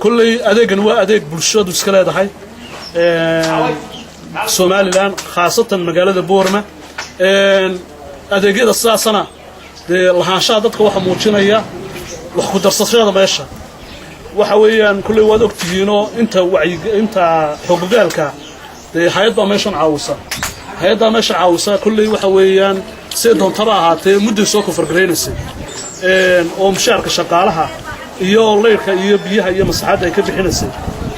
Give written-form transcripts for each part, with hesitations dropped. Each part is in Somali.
كل أديك نوا أديك بالشود وسكلا ده هاي سومالي لان خاصة مجال بورما أديك إذا الساعة سنة الهانشات ضدك واحد موجينيا وخد الصشيا ماشى وحويان كل وادك تجينه أنت حقوقك هيدا ماشان عاوسة هيدا ماشى عاوسة كل وحويان سيدهم تراها مدة سوق فرقرينسي ومشاركة شقالها iyo leerka iyo biyaha iyo masaxada ay ka bixinaysa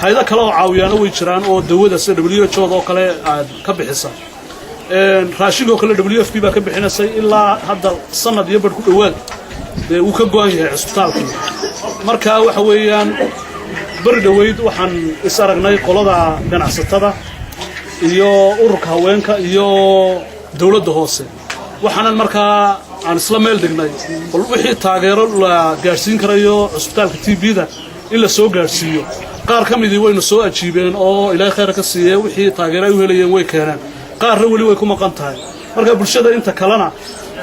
hay'ada kale oo caawiyaan way jiraan oo dawladda sida WHO oo kale aad ka bixisa raashinka oo kale WFP baa ka bixinaysa ilaa hadda sanad iyo bar ku dhawaad uu ka go'an yahay isbitaalka marka waxa weeyaan bar dhaweyd waxaan is aragnay qolada ganacsatada iyo ururka haweenka iyo dawladda hoose waxaan markaa aan isla meel dignay wixii taageero la gaarsiin karayo isbitaalka TB-da in la soo gaarsiiyo qaar kamidii wayna soo ajiibeen oo ilaahay khayr ka siiyay wixii taageero ay u helayeen way keeneen qaarna wali way ku maqan tahay marka bulshada inta kalena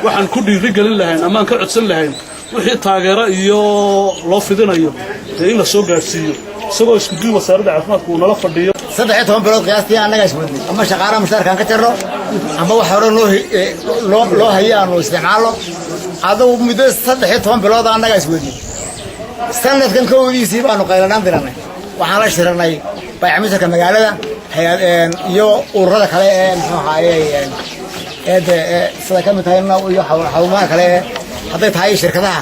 waxaan ku dhiirigelin lahayn ama aan ka codsan lahayn wixii taageero iyo loo fidinayo in la soo gaarsiiyo isagoo isku duub wasaaradda caafimaadku nala fadhiyo 13 bilood qiyaastii anaga iswadnay ama shaqaalaha mushaarkan ka jarno ama wax hore loo hayaan oo isticmaalo adoo muddo 13 bilood anaga iswadnay sanadkan koodiisii baanu qaylanaan diranay waxaan la shiranay baycamiska magaalada iyo ururada kale ee muxuu ahaayay sida ka mid tahayna iyo xarumaha kale haday tahay shirkadaha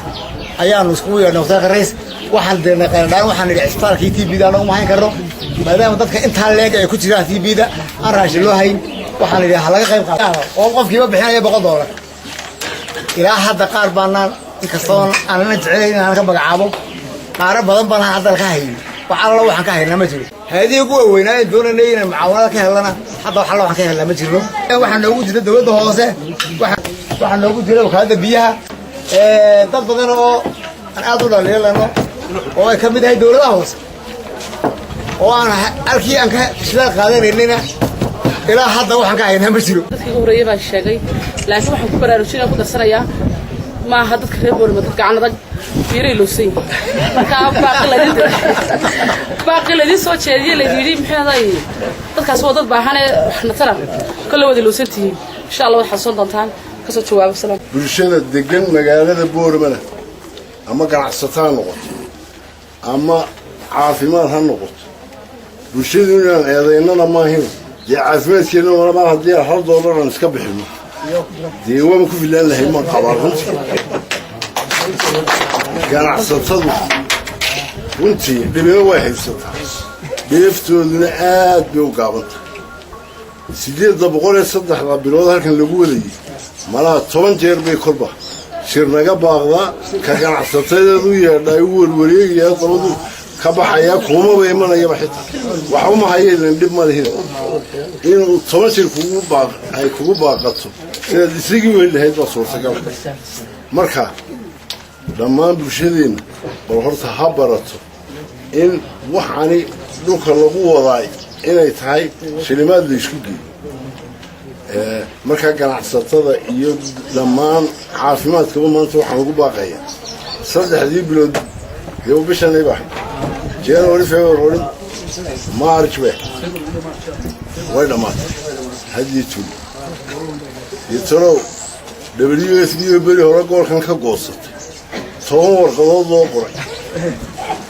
ayaanu isku yeernay waqtiga rays waxaan deernay qayladaan waxaan nidhi isbitaalkii TB-da anagu ma hayn karno maadaama dadka intaa leeg ay ku jiraan TB-da aan raashin loo hayn waxaan nidhi ha laga qayb qaato oo qofkiiba bixinaya $100 ilaa hadda qaar baanaan inkastoo aanan jecelayn inaan ka magacaabo qaar badan baan hadda ka hayn waxaan waxaan ka haynaa ma jiro haddii ugu weynaa doonanay inaan mucaawinad ka helana hadda waxaan ka helnaa ma jiro waxaan noogu jira dawladda hoose waxaan noogu jira wakaalada biyaha dad badan oo aan aad u dhaliilano oo ay ka mid tahay dawladda hoose oo aan halkii aan ka shidaal qaadanaynayna ilaa hadda waxaan ka haynaa ma jiro dadkii horeeyay baa sheegay laakiin waxaan ku baraarujinaa ku darsanayaa ma aha dadka reer boorama dad gacan adag fiiray loo siin marka baaqi ladii soo jeediyay la yidhi maxay dadkaas waa dad baahan ee waxna tara kala wada loo santihiin insha Allah waxaan soo doontaan ka soo jawaabo salaam bulshada degan magaalada boorama ama ganacsatada noqoto ama caafimaad ha noqoto bulshadu inaan eedaynana ma ahin caafimaadkeena walaal hadii $100 aan iska bixino deewama ku filan lahayn ma qabaan ganacsatadu runtii dhibaato way haysataa beeftooduna aad bay u gaabanta 803 bilood halkan lagu wadayay malaha 10 jeer bay korba shirnaga baaqda ka ganacsatada yeedhay warwareegaya dabadu ka baxaya kuma way imanayaba xitaa waxa ma hayeen dib ma leeyahay inuu 10 jeer kugu baaqato sida isagii weyn lahayd baa suurtagal marka dhammaan bulshadeena bal horta ha barato in waxani dhulka lagu waday inay tahay shilimaad la isku geeyo marka ganacsatada iyo dhammaan caafimaadka maanta waxaan ugu baaqayaa 3 bilood iyo bishan ay baahay January February March way dhamaatay hadii tuli yitro WFP bari hore goolkan ka goosatay toban warqadood loo qoray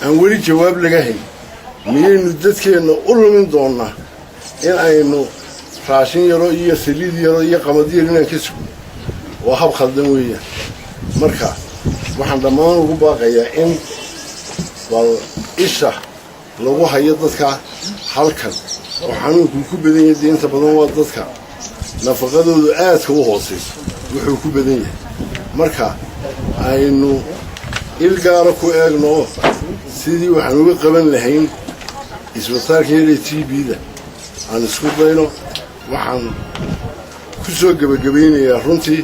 aan weli jawaab laga hayn miyaynu dadkeena u lumin doonaa in aynu raashin yaro iyo saliid yaro iyo qamadi yaro inaan ka sugo waa hab khaldan weeyaan marka waxaan dhammaan ugu baaqayaa in wal isha lagu hayo dadka halkan oo xanuunku ku badan yahay inta badan waa dadka nafaqadoodu aad u hooseyso wuxuu ku badan yahay marka aynu ilgaara ku eegno sidii waxaan uga qaban lahayn isbitaalka TB-da aan isku dayno waxaan ku soo gabagabeynayaa runtii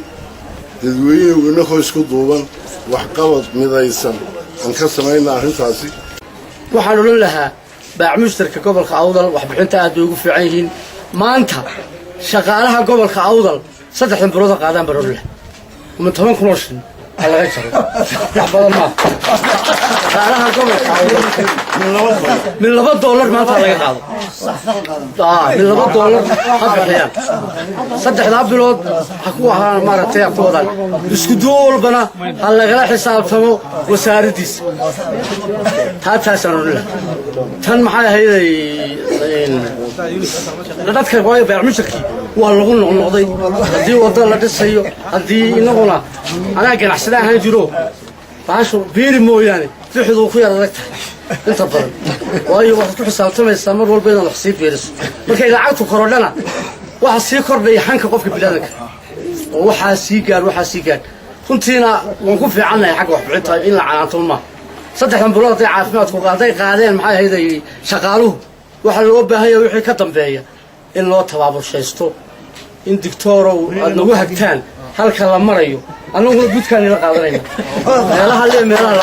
dadweynuhu inagoo isku duuban wax qabad midaysan aan ka samaynaa arrintaasi waxaan oran lahaa baac mushtarka gobolka Awdal wax bixinta aad ugu fiican yihiin maanta shaqaalaha gobolka Awdal 3 bilood qaadaan baroole uma 10 kun oo shilin على غير بدل ما أنا هقول من $2 ما أنت على قاعد من $2 حق الحياة صدق الأبلود حكوها مرة تيابتودا يسكدول بنا على غير حساب ثمو وسارديس هذا سنقول تن معايا هي dadka way beermishki waa lagu noqday hadii wada la dhisayo hadii inaguna anaga ganacsada ahaan jiro baasho beeri mooyaane wixii ku yar adag inta badan waayo waxa ku xisaabtamaysa mar walba inaad wax sii beeriso markay lacagtu korodhana waxa sii kordhaya hanka qofka bilaadanka oo waxa sii gaar runtiina waan ku fiicanahay xaq wax bixinta in la canaanto ma saddexdan bilood ay caafimaadku qaaday qaadeen maxay ahayd shaqaaluhu waxa loo baahan yahay wixii ka dambeeya in loo tabaabushaysto in digtoorow aad nagu hagtaan halka la marayo anaguna gudkaan ila qaadanayna meelaha la marayo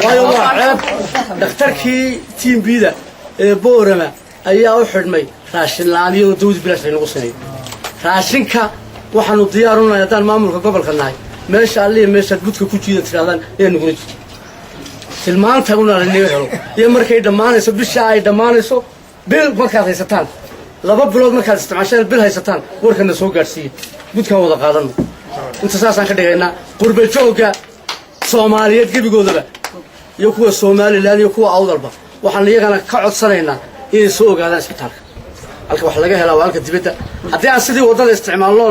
waayo waa ceeb dhakhtarkii tiimbida ee boorama ayaa u xidhmay raashin la'aan iyo dawlad bilaash ay nagu sameeyay raashinka waxaanu diyaar u nahay haddaan maamulka gobolka nahay meesha alliya meesha gudka ku jiida tiraadaan inay nugula jirto tilmaanta una la neeyo iyo markay dhamaanayso bisha ay dhamaanayso bil markaad haysataan 2 bilood markaad isticmaashaan bil haysataan warkana soo gaarsiiyo gudkaan wada qaadano inta saasaan ka dhigaynaa qurba jooga Soomaaliyeed gabigoodaba iyo kuwa Soomaaliland iyo kuwa awdalba waxaan iyagana ka codsanaynaa inay soo ogaadaan isbitaalka halka wax laga helaa halka dibadda haddii aan sidii wadada isticmaalno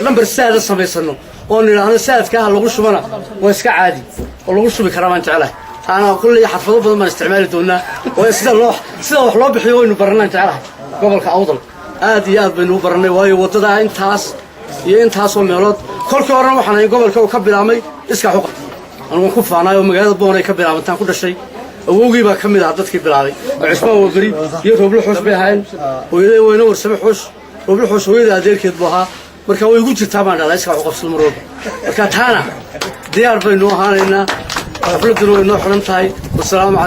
number saada samaysano oo niraahdo saadka lagu shubana waa iska caadi oo lagu shubi karaa ma jecelahay أنا أقول لي حفظوا بدل ما نستعمل دونا ويصير wax loo bixiyo waynu baranaan jecelahay gobolka awdal aad iyo aad baynu baranay waayo wadada intaas oo meelood kolkii hore waxaan gobolka ka bilaamay iska xuquuq aan ku faanayo magaalada Boonay ka bilaabantaan ku dhashay awowgii baa kamid ah dadkii bilaabay Cismaan Wabari iyo Rooblo Xush bay ahayn hooyaday weyna warsame Xush Rooblo Xush hooyada adeerkeed buu ahaa marka way ugu jirtaa baan dhalay iska xuquuq sil marooba marka taana diyaar baynu ahaanaynaa xafladuna way noo xiran tahay. Wassalaamu calaykum.